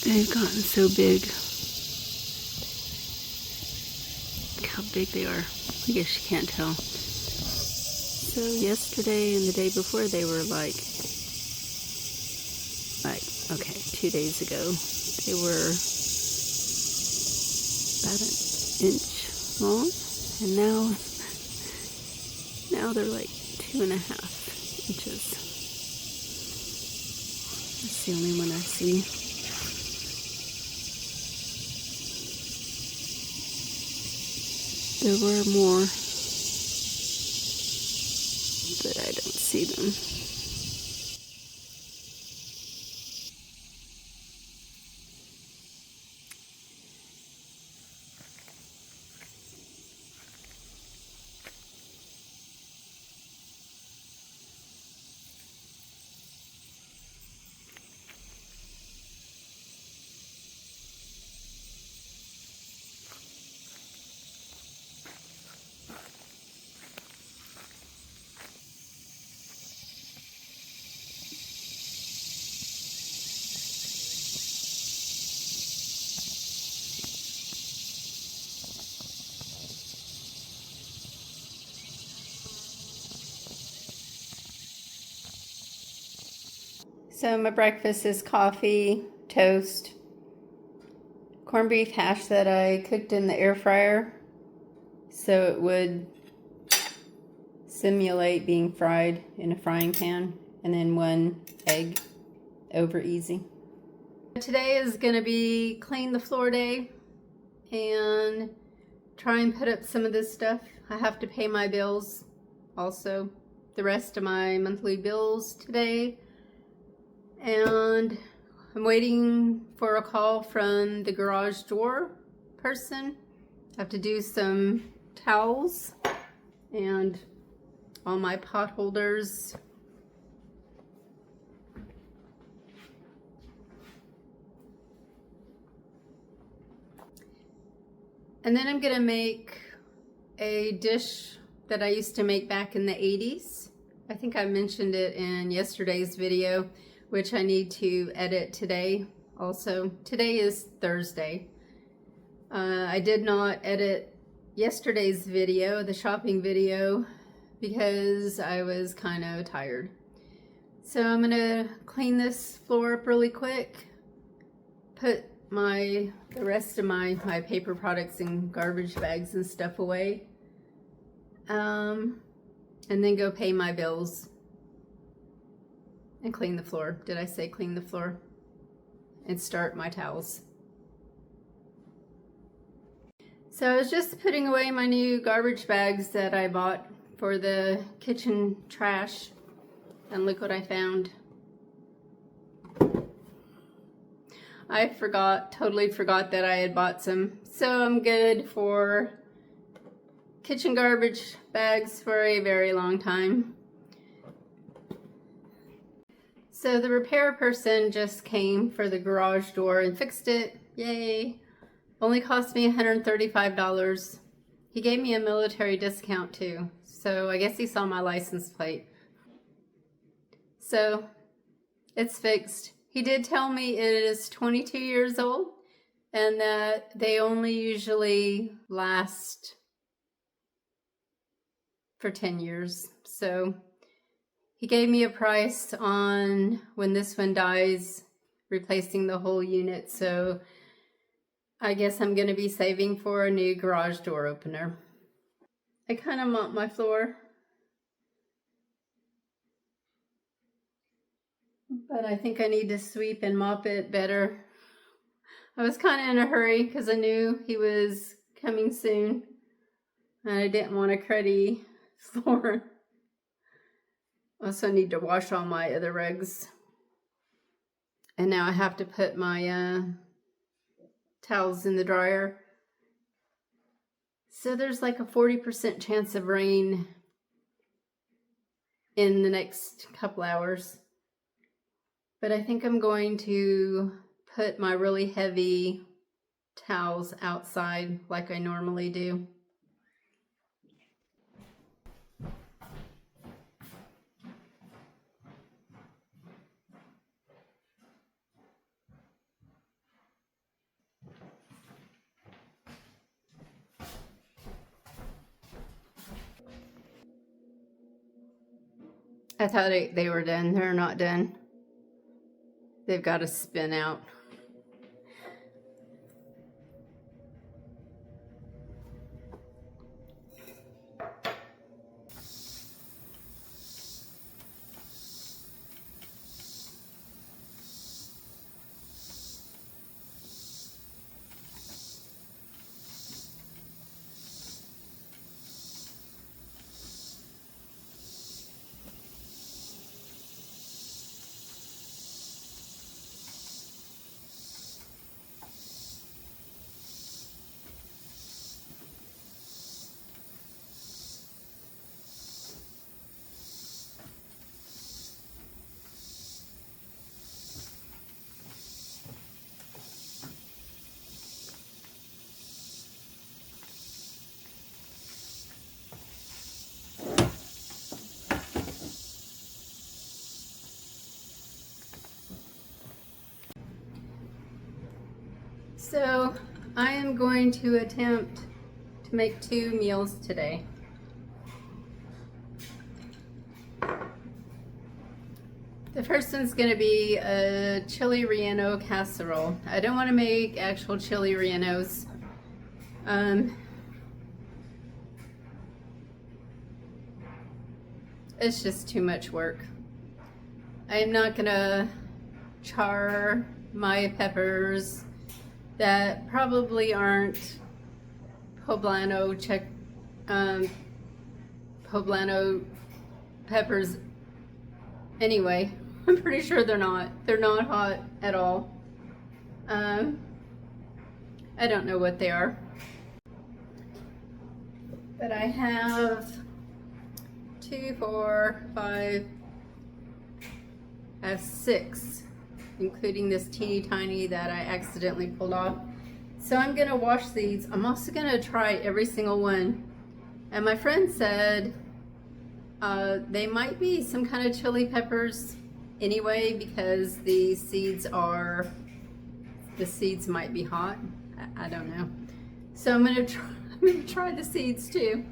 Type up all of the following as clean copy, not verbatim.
They've gotten so big. Look how big they are. I guess you can't tell. So yesterday and the day before they were like, okay, 2 days ago, they were about an inch long, and now they're like 2.5 inches. That's the only one I see. There were more, but I don't see them. So my breakfast is coffee, toast, corned beef hash that I cooked in the air fryer so it would simulate being fried in a frying pan, and then 1 egg over easy. Today is going to be clean the floor day and try and put up some of this stuff. I have to pay my bills also, the rest of my monthly bills today. And I'm waiting for a call from the garage door person. I have to do some towels and all my pot holders. And then I'm gonna make a dish that I used to make back in the 80s. I think I mentioned it in yesterday's video, which I need to edit today also. Today is Thursday. I did not edit yesterday's video, the shopping video, because I was kind of tired. So I'm gonna clean this floor up really quick, put the rest of my paper products in garbage bags and stuff away, and then go pay my bills and clean the floor. Did I say clean the floor? And start my towels. So I was just putting away my new garbage bags that I bought for the kitchen trash, and look what I found. I totally forgot that I had bought some. So I'm good for kitchen garbage bags for a very long time. So the repair person just came for the garage door and fixed it. Yay! Only cost me $135. He gave me a military discount too, so I guess he saw my license plate. So it's fixed. He did tell me it is 22 years old and that they only usually last for 10 years. So he gave me a price on when this one dies, replacing the whole unit. So I guess I'm going to be saving for a new garage door opener. I kind of mop my floor, but I think I need to sweep and mop it better. I was kind of in a hurry because I knew he was coming soon, and I didn't want a cruddy floor. I also need to wash all my other rugs. And now I have to put my towels in the dryer. So there's like a 40% chance of rain in the next couple hours. But I think I'm going to put my really heavy towels outside like I normally do. I thought they were done. They're not done. They've got to spin out. So I am going to attempt to make 2 meals today. The first one's going to be a chili relleno casserole. I don't want to make actual chili rellenos. It's just too much work. I am not going to char my peppers that probably aren't poblano peppers anyway. I'm pretty sure they're not hot at all. I don't know what they are, but I have 2, 4, 5, I have 6, including this teeny tiny that I accidentally pulled off. So I'm gonna wash these. I'm also gonna try every single one. And my friend said they might be some kind of chili peppers anyway, because the seeds might be hot. I don't know. So I'm gonna try the seeds too.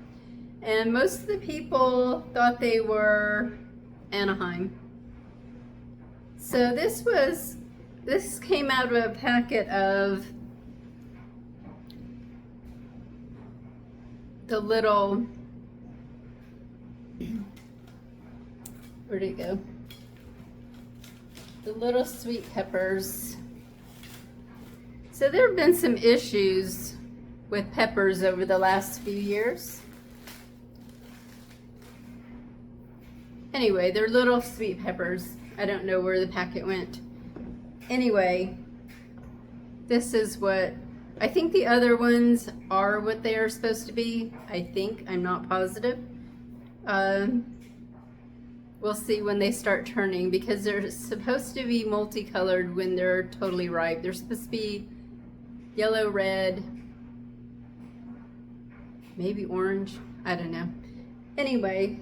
And most of the people thought they were Anaheim. So this came out of a packet of the little, where'd it go? The little sweet peppers. So there have been some issues with peppers over the last few years. Anyway, they're little sweet peppers. I don't know where the packet went. Anyway, this is what, I think the other ones are what they are supposed to be. I think, I'm not positive. We'll see when they start turning, because they're supposed to be multicolored when they're totally ripe. They're supposed to be yellow, red, maybe orange, I don't know. Anyway,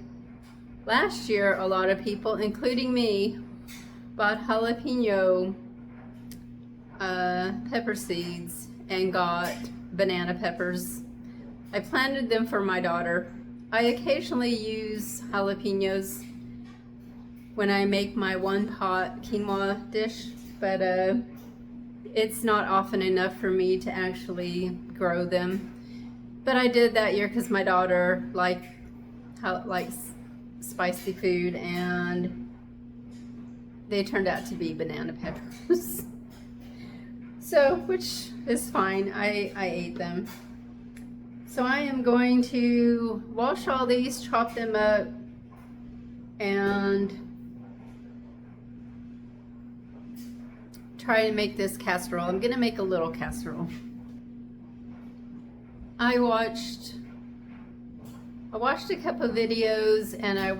last year a lot of people, including me, bought jalapeno pepper seeds and got banana peppers. I planted them for my daughter. I occasionally use jalapenos when I make my one pot quinoa dish, but it's not often enough for me to actually grow them. But I did that year because my daughter likes spicy food, and they turned out to be banana peppers. So, which is fine, I ate them. So I am going to wash all these, chop them up, and try to make this casserole. I'm gonna make a little casserole. I watched a couple of videos, and I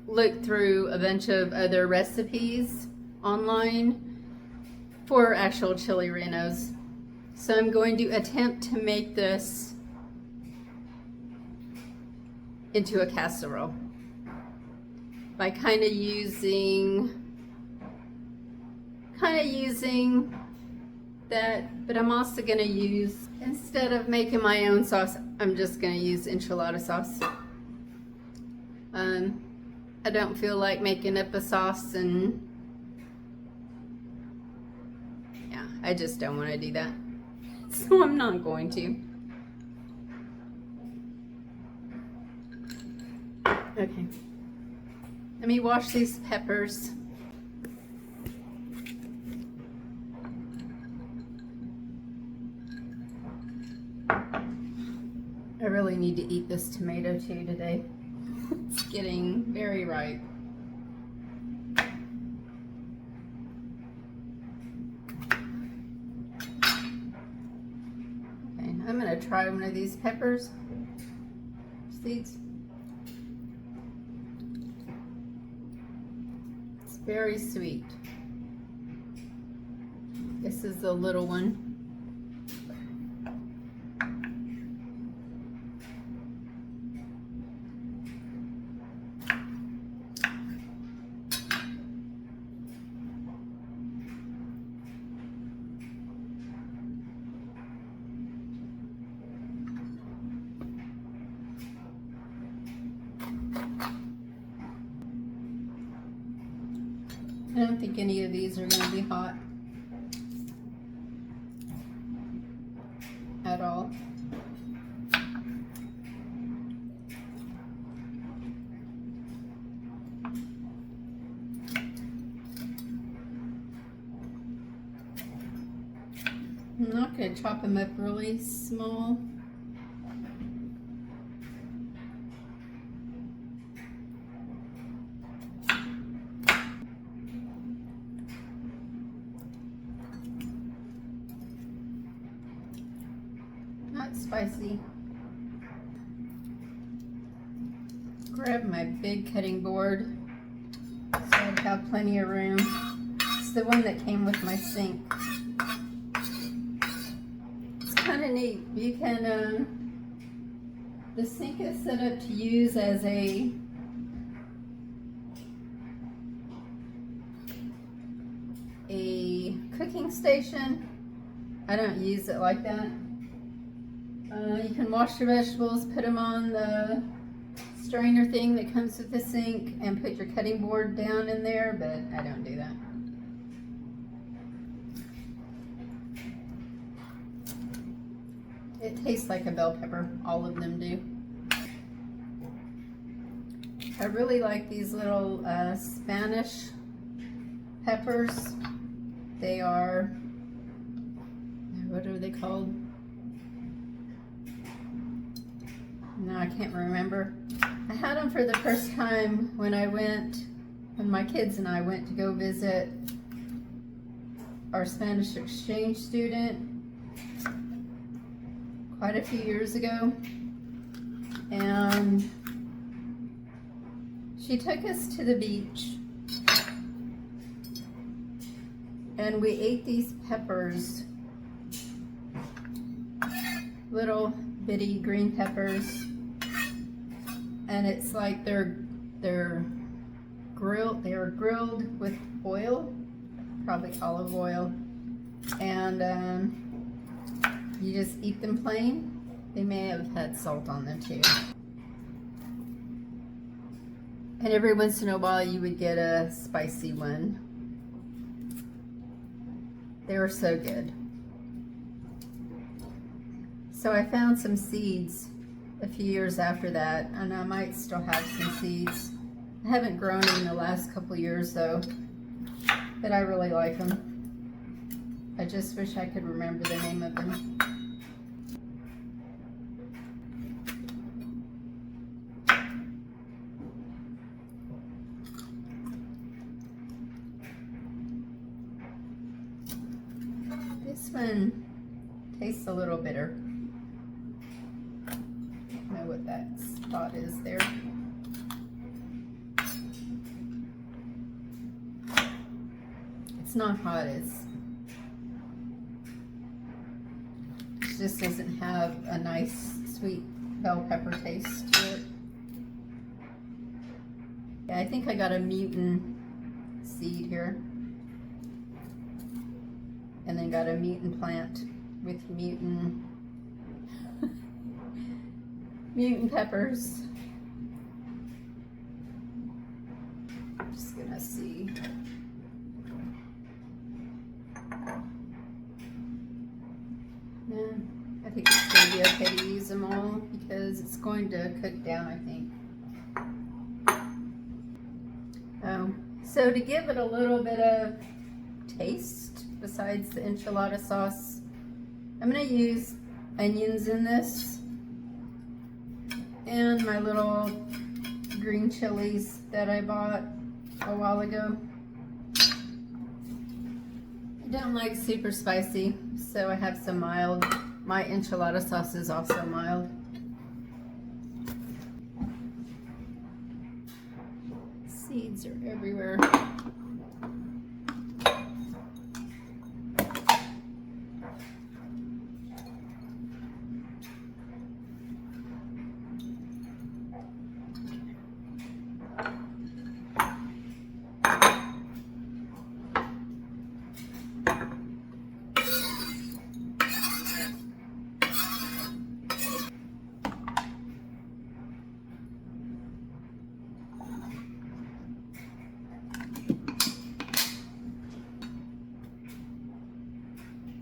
looked through a bunch of other recipes online for actual chili rellenos. So I'm going to attempt to make this into a casserole by kind of using that, but I'm also going to use, instead of making my own sauce, I'm just going to use enchilada sauce. I don't feel like making up a sauce, and yeah, I just don't want to do that. So I'm not going to. Okay. Let me wash these peppers. I really need to eat this tomato too today. It's getting very ripe. Okay, I'm gonna try one of these peppers seeds. It's very sweet. This is the little one. I don't think any of these are going to be hot at all. I'm not going to chop them up really small. Not spicy. Grab my big cutting board so I'd have plenty of room. It's the one that came with my sink. It's kind of neat. You can, the sink is set up to use as a cooking station. I don't use it like that. You can wash your vegetables, put them on the strainer thing that comes with the sink, and put your cutting board down in there, but I don't do that. It tastes like a bell pepper. All of them do. I really like these little Spanish peppers. They are, what are they called? No, I can't remember. I had them for the first time when my kids and I went to go visit our Spanish exchange student quite a few years ago. And she took us to the beach. And we ate these peppers, little bitty green peppers. And it's like they're grilled. They are grilled with oil, probably olive oil, and you just eat them plain. They may have had salt on them too. And every once in a while, you would get a spicy one. They were so good. So I found some seeds a few years after that, and I might still have some seeds. I haven't grown them in the last couple years though, but I really like them. I just wish I could remember the name of them. This one tastes a little bitter. Know what that spot is there. It's not hot, it just doesn't have a nice sweet bell pepper taste to it. Yeah, I think I got a mutant seed here, and then got a mutant plant with mutant peppers. Let's see. Yeah, I think it's going to be okay to use them all because it's going to cook down, I think. So to give it a little bit of taste besides the enchilada sauce, I'm going to use onions in this and my little green chilies that I bought a while ago. I don't like super spicy, so I have some mild. My enchilada sauce is also mild. Seeds are everywhere.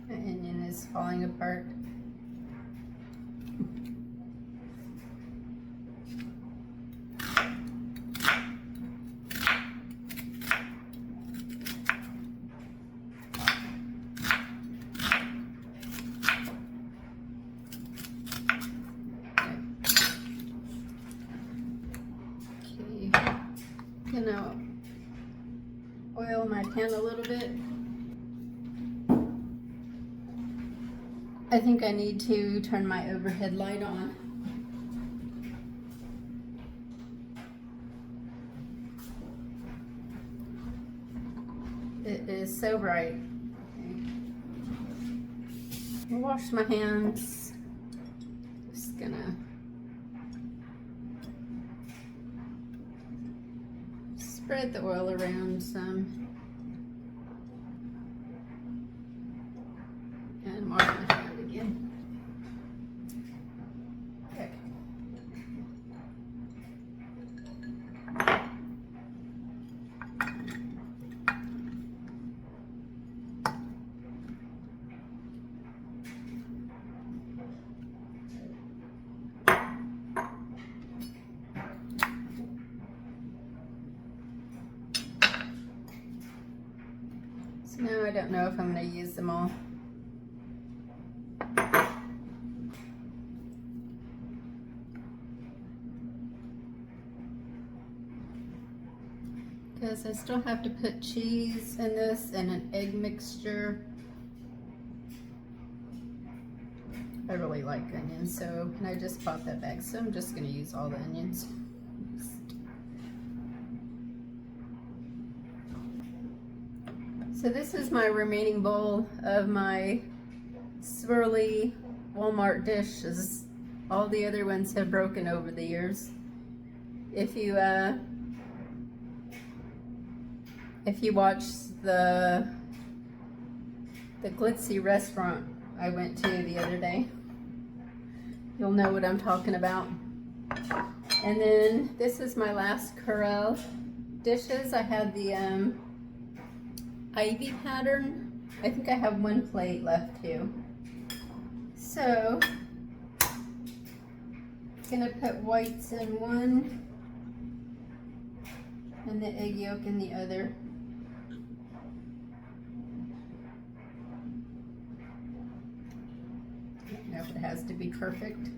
The onion is falling apart. Okay, gonna oil my pan a little bit. I think I need to turn my overhead light on. It is so bright. Okay. I'll wash my hands. Just gonna spread the oil around some. And wash my hand again. Okay. So now I don't know if I'm going to use them all. Because I still have to put cheese in this and an egg mixture. I really like onions, so and I just bought that bag, so I'm just going to use all the onions. So this is my remaining bowl of my swirly Walmart dishes. All the other ones have broken over the years. If you watch the glitzy restaurant I went to the other day, you'll know what I'm talking about. And then this is my last casserole dishes. I had the ivy pattern. I think I have one plate left too. So I'm gonna put whites in one and the egg yolk in the other. I don't know if it has to be perfect.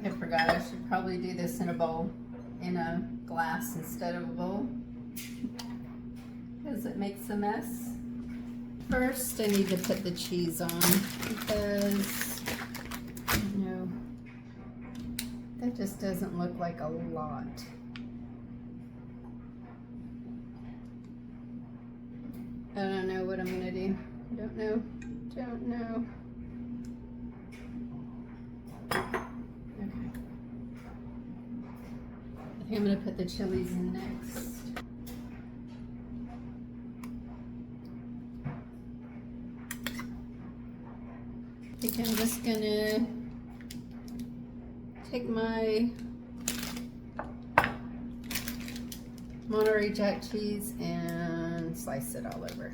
I forgot I should probably do this in a bowl, in a glass instead of a bowl, because it makes a mess. First, I need to put the cheese on because, you know, that just doesn't look like a lot. I don't know what I'm gonna do. Don't know. put the chilies in next. I think I'm just gonna take my Monterey Jack cheese and slice it all over.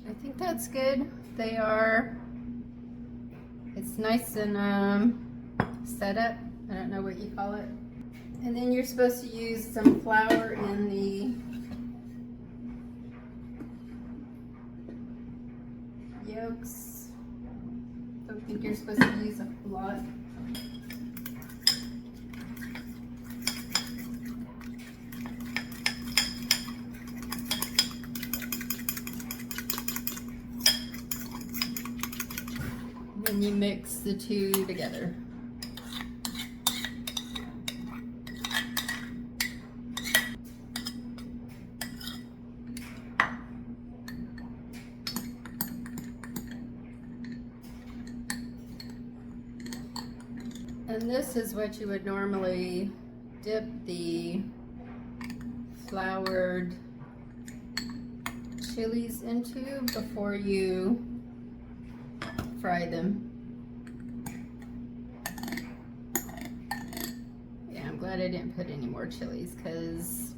I think that's good. They are, it's nice and set up. I don't know what you call it. And then you're supposed to use some flour in the yolks. Don't think you're supposed to use a lot. And you mix the two together. And this is what you would normally dip the floured chilies into before you fry them. Yeah, I'm glad I didn't put any more chilies because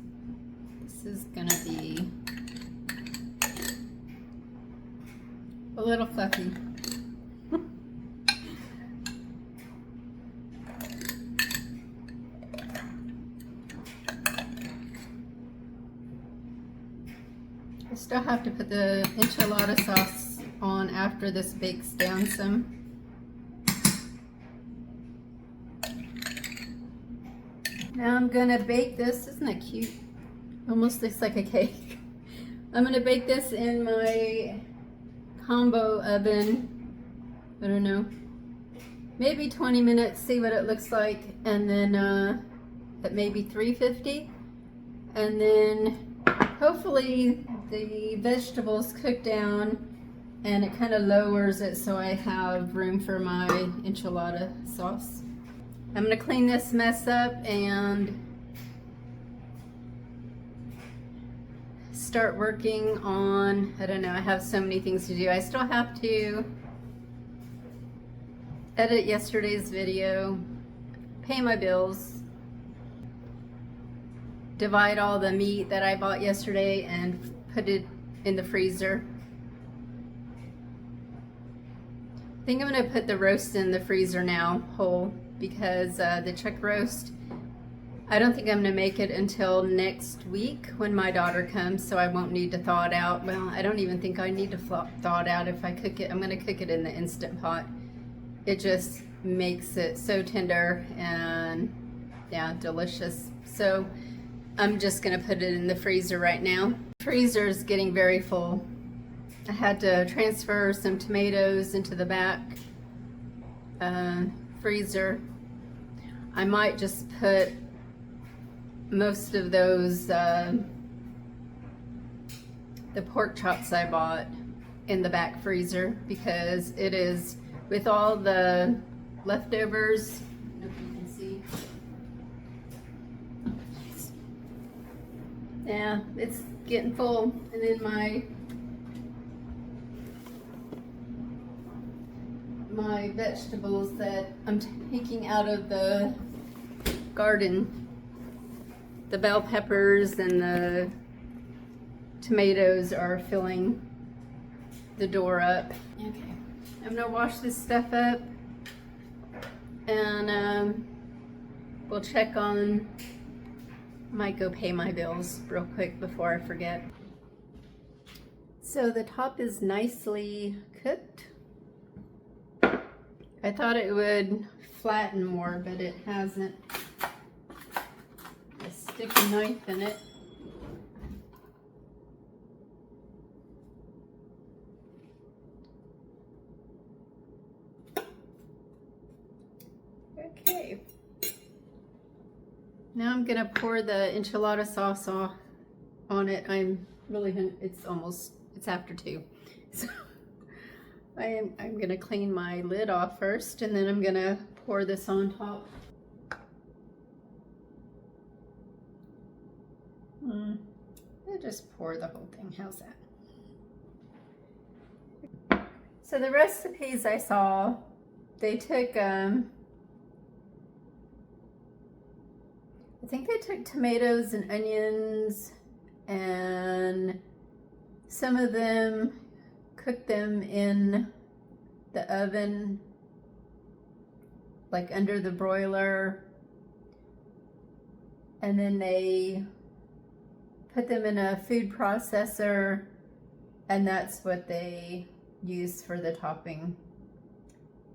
this is gonna be a little fluffy. I still have to put the enchilada sauce on after this bakes down some. Now I'm gonna bake this. Isn't that cute? Almost looks like a cake. I'm gonna bake this in my combo oven. I don't know, maybe 20 minutes, see what it looks like, and then at maybe 350, and then hopefully the vegetables cook down and it kind of lowers it so I have room for my enchilada sauce. I'm going to clean this mess up and start working on, I don't know, I have so many things to do. I still have to edit yesterday's video, pay my bills, divide all the meat that I bought yesterday and put it in the freezer. I think I'm gonna put the roast in the freezer now, whole, because the chuck roast, I don't think I'm gonna make it until next week when my daughter comes, so I won't need to thaw it out. Well, I don't even think I need to thaw it out if I cook it. I'm gonna cook it in the Instant Pot. It just makes it so tender and yeah, delicious. So I'm just gonna put it in the freezer right now. Freezer is getting very full. I had to transfer some tomatoes into the back freezer. I might just put most of those, the pork chops I bought in the back freezer because it is, with all the leftovers, I don't know if you can see. Yeah, it's getting full. And then my vegetables that I'm taking out of the garden, the bell peppers and the tomatoes are filling the door up. Okay, I'm gonna wash this stuff up and we'll check on, might go pay my bills real quick before I forget. So the top is nicely cooked. I thought it would flatten more, but it hasn't. I stick a knife in it. Okay. Now I'm gonna pour the enchilada sauce on it. I'm really, it's after 2. So I'm gonna clean my lid off first, and then I'm gonna pour this on top. I'll just pour the whole thing. How's that? So the recipes I saw, they took, I think they took tomatoes and onions, and some of them cooked them in the oven, like under the broiler, and then they put them in a food processor, and that's what they used for the topping.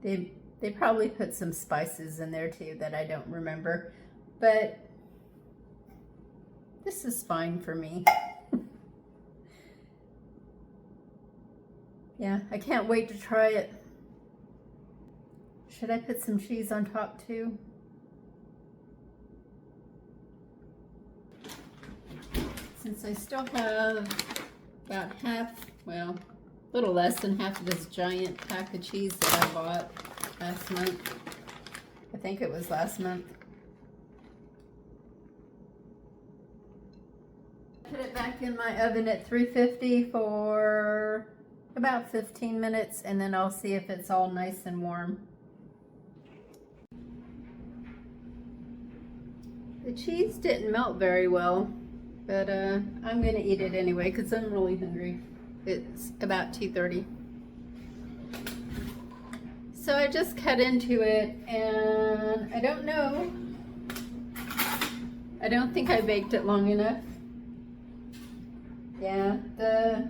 They probably put some spices in there too that I don't remember, but this is fine for me. Yeah, I can't wait to try it. Should I put some cheese on top too? Since I still have about half, well, a little less than half of this giant pack of cheese that I bought last month. I think it was last month. Put it back in my oven at 350 for about 15 minutes, and then I'll see if it's all nice and warm. The cheese didn't melt very well, but I'm gonna eat it anyway because I'm really hungry. It's about 2:30. So I just cut into it, and I don't know. I don't think I baked it long enough. Yeah, the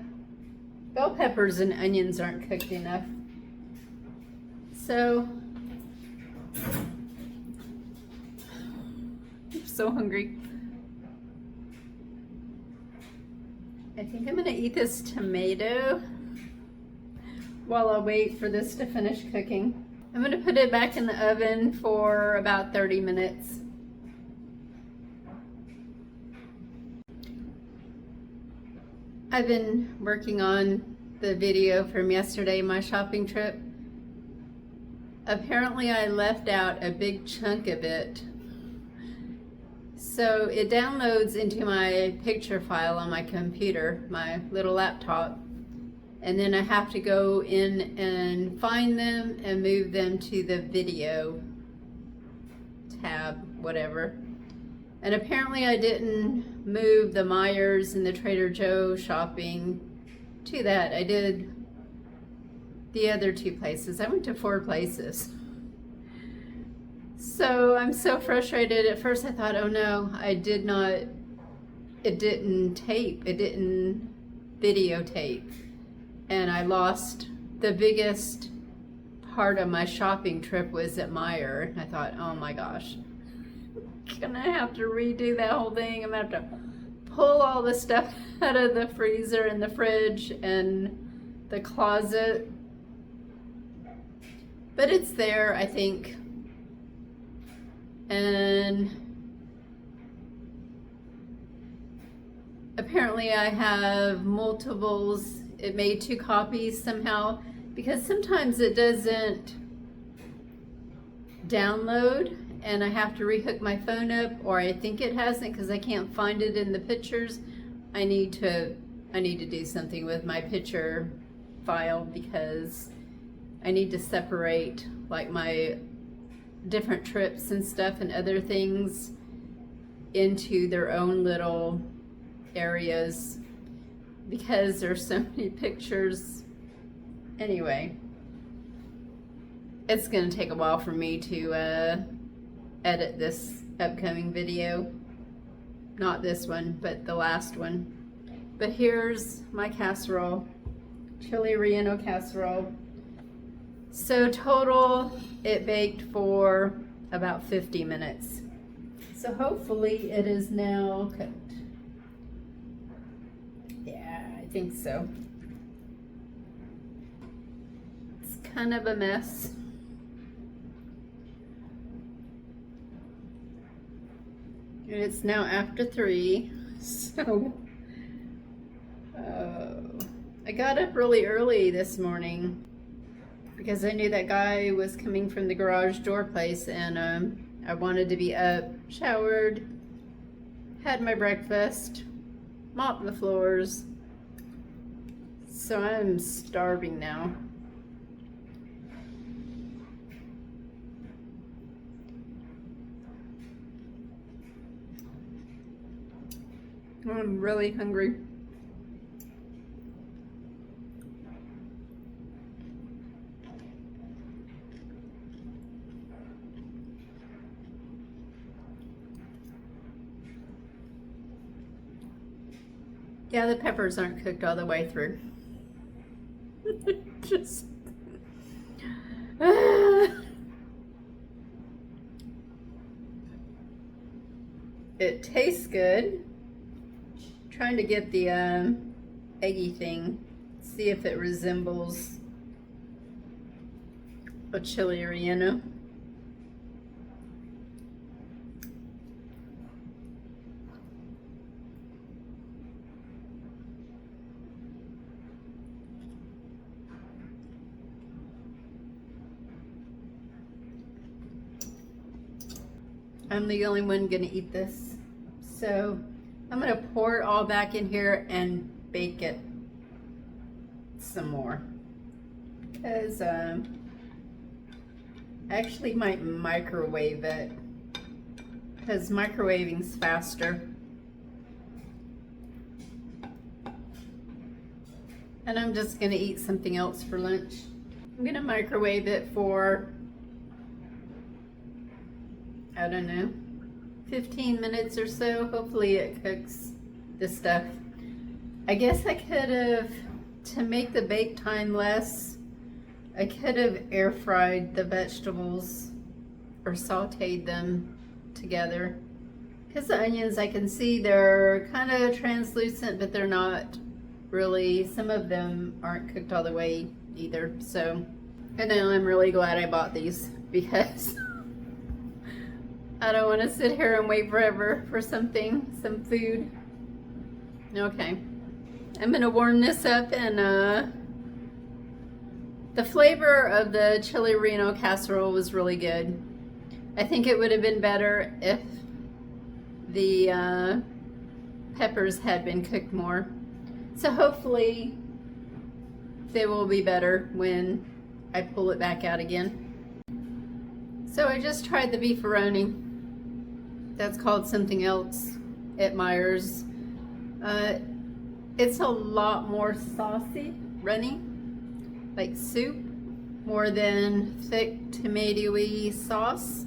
bell peppers and onions aren't cooked enough. So I'm so hungry. I think I'm gonna eat this tomato while I wait for this to finish cooking. I'm gonna put it back in the oven for about 30 minutes. I've been working on the video from yesterday, my shopping trip. Apparently I left out a big chunk of it. So it downloads into my picture file on my computer, my little laptop, and then I have to go in and find them and move them to the video tab, whatever. And apparently I didn't move the Myers and the Trader Joe shopping to that. I did the other 2 places. I went to 4 places. So I'm so frustrated. At first I thought, oh no, it didn't videotape. And I lost the biggest part of my shopping trip was at Meijer. And I thought, oh my gosh, I'm gonna have to redo that whole thing. I'm gonna have to pull all the stuff out of the freezer and the fridge and the closet. But it's there, I think. And apparently I have multiples. It made 2 copies somehow, because sometimes it doesn't download and I have to rehook my phone up, or I think it hasn't because I can't find it in the pictures. I need to do something with my picture file, because I need to separate like my different trips and stuff and other things into their own little areas, because there's so many pictures. Anyway, it's gonna take a while for me to edit this upcoming video. Not this one, but the last one. But here's my casserole, chili relleno casserole. So total, it baked for about 50 minutes. So hopefully it is now cooked. Yeah, I think so. It's kind of a mess. And it's now after 3, so I got up really early this morning because I knew that guy was coming from the garage door place, and I wanted to be up, showered, had my breakfast, mopped the floors. So I'm starving now. I'm really hungry. Yeah, the peppers aren't cooked all the way through. Just it tastes good. Trying to get the eggy thing, see if it resembles a chili relleno. I'm the only one gonna eat this, so I'm gonna pour it all back in here and bake it some more, because I actually might microwave it, because microwaving's faster. And I'm just gonna eat something else for lunch. I'm gonna microwave it for, I don't know, 15 minutes or so. Hopefully it cooks the stuff. I guess I could have, to make the bake time less, I could have air fried the vegetables or sauteed them together. Because the onions, I can see they're kind of translucent, but they're not really. Some of them aren't cooked all the way either. So, and now I'm really glad I bought these, because I don't want to sit here and wait forever for some food. Okay, I'm gonna warm this up, and the flavor of the chili relleno casserole was really good. I think it would have been better if the peppers had been cooked more. So hopefully they will be better when I pull it back out again. So I just tried the beefaroni. That's called something else at Meijer's. It's a lot more saucy, runny, like soup, more than thick tomatoey sauce.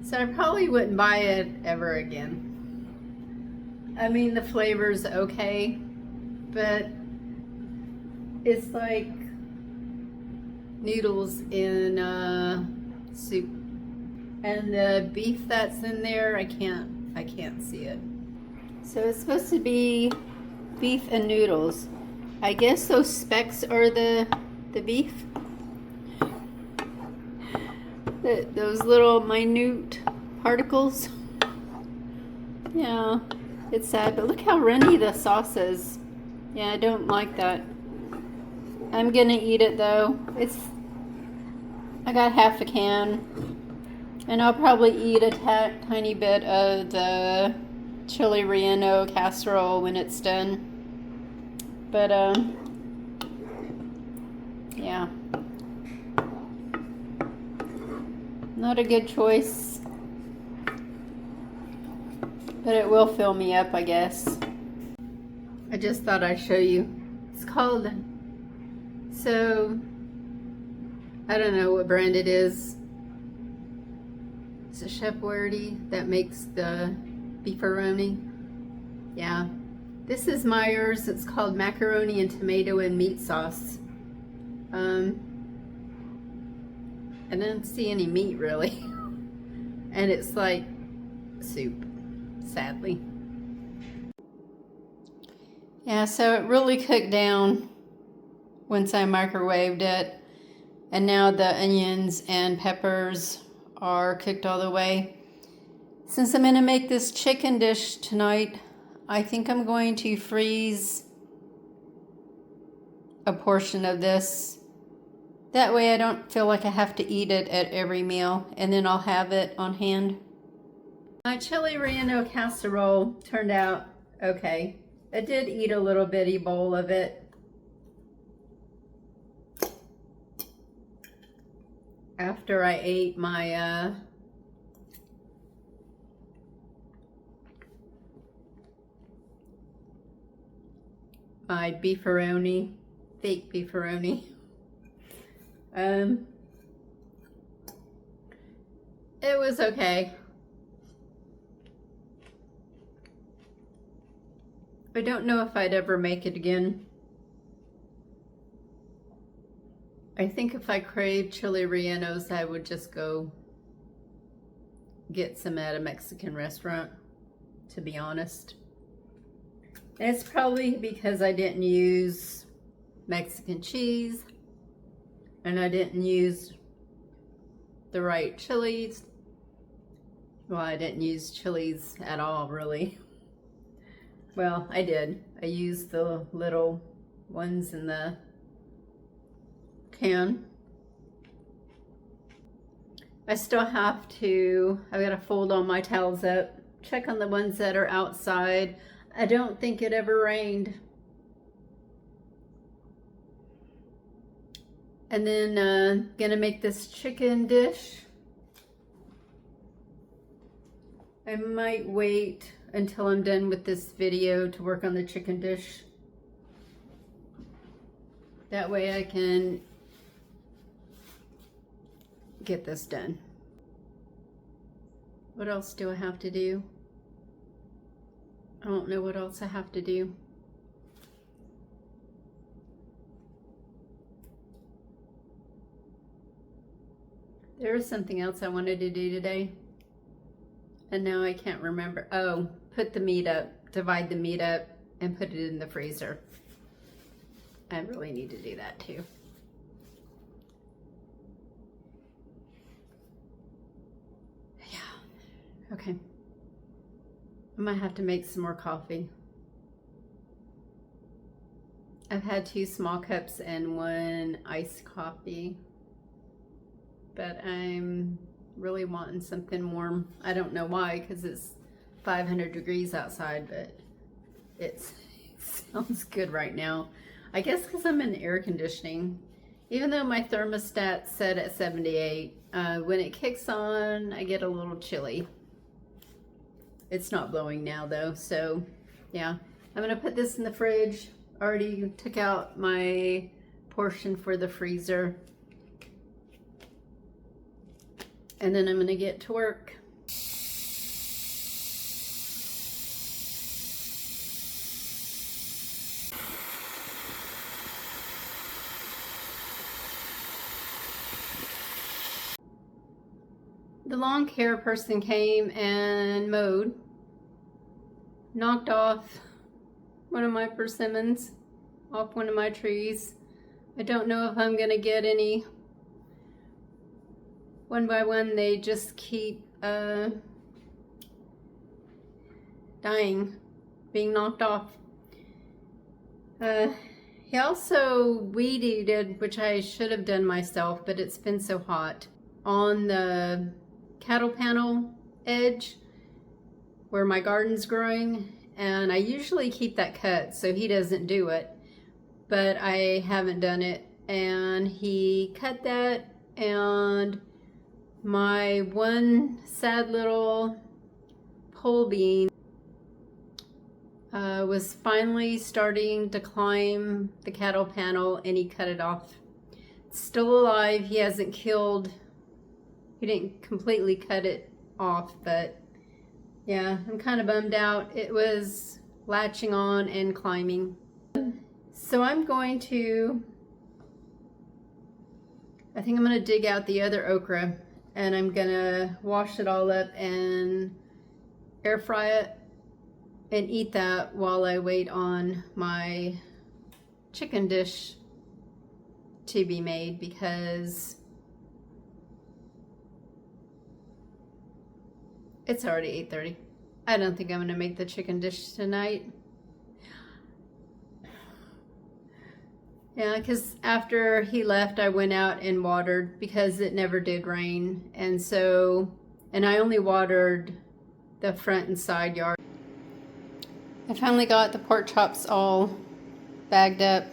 So I probably wouldn't buy it ever again. I mean, the flavor's okay, but it's like noodles in soup. And the beef that's in there, I can't see it. So it's supposed to be beef and noodles. I guess those specks are the beef. Those little minute particles. Yeah, it's sad, but look how runny the sauce is. Yeah, I don't like that. I'm gonna eat it though. I got half a can. And I'll probably eat a tiny bit of the chili relleno casserole when it's done. But, yeah. Not a good choice. But it will fill me up, I guess. I just thought I'd show you. It's called, so, I don't know what brand it is. It's a Chef Boyardee that makes the beefaroni. Yeah. This is Meijer's. It's called macaroni and tomato and meat sauce. I didn't see any meat really. And it's like soup, sadly. Yeah, so it really cooked down once I microwaved it. And now the onions and peppers are cooked all the way. Since I'm going to make this chicken dish tonight, I think I'm going to freeze a portion of this. That way I don't feel like I have to eat it at every meal, and then I'll have it on hand. My chili relleno casserole turned out okay. I did eat a little bitty bowl of it. After I ate my my beefaroni, fake beefaroni. It was okay. I don't know if I'd ever make it again. I think if I craved chili rellenos, I would just go get some at a Mexican restaurant, to be honest. And it's probably because I didn't use Mexican cheese and I didn't use the right chilies. Well, I didn't use chilies at all, really. Well, I did. I used the little ones in the can. I still have to, I've got to fold all my towels up, check on the ones that are outside. I don't think it ever rained. And then gonna make this chicken dish. I might wait until I'm done with this video to work on the chicken dish. That way I can get this done. What else do I have to do? I don't know what else I have to do. There was something else I wanted to do today, and now I can't remember. Oh, put the meat up, divide the meat up, and put it in the freezer. I really need to do that too. Yeah, okay. I might have to make some more coffee. I've had 2 small cups and 1 iced coffee, but I'm really wanting something warm. I don't know why, because it's 500 degrees outside, but it sounds good right now. I guess because I'm in air conditioning. Even though my thermostat's set at 78, when it kicks on, I get a little chilly. It's not blowing now though, so yeah. I'm gonna put this in the fridge. Already took out my portion for the freezer. And then I'm gonna get to work. The lawn care person came and mowed, knocked off one of my persimmons off one of my trees. I don't know if I'm gonna get any. One by one, they just keep dying, being knocked off. He also weed eated, which I should have done myself, but it's been so hot, on the cattle panel edge where my garden's growing, and I usually keep that cut so he doesn't do it, but I haven't done it, and he cut that, and my one sad little pole bean was finally starting to climb the cattle panel, and he cut it off. It's still alive. He hasn't killed, he didn't completely cut it off, but yeah, I'm kind of bummed out. It was latching on and climbing. So I'm going to, I think I'm going to dig out the other okra, and I'm going to wash it all up and air fry it and eat that while I wait on my chicken dish to be made, because It's already 8:30. I don't think I'm going to make the chicken dish tonight. Yeah, because after he left, I went out and watered because it never did rain. And I only watered the front and side yard. I finally got the pork chops all bagged up,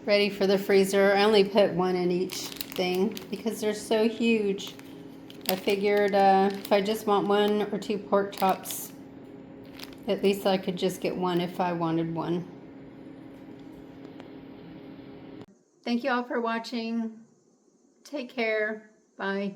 ready for the freezer. I only put one in each thing because they're so huge. I figured if I just want 1 or 2 pork chops, at least I could just get one if I wanted one. Thank you all for watching. Take care. Bye.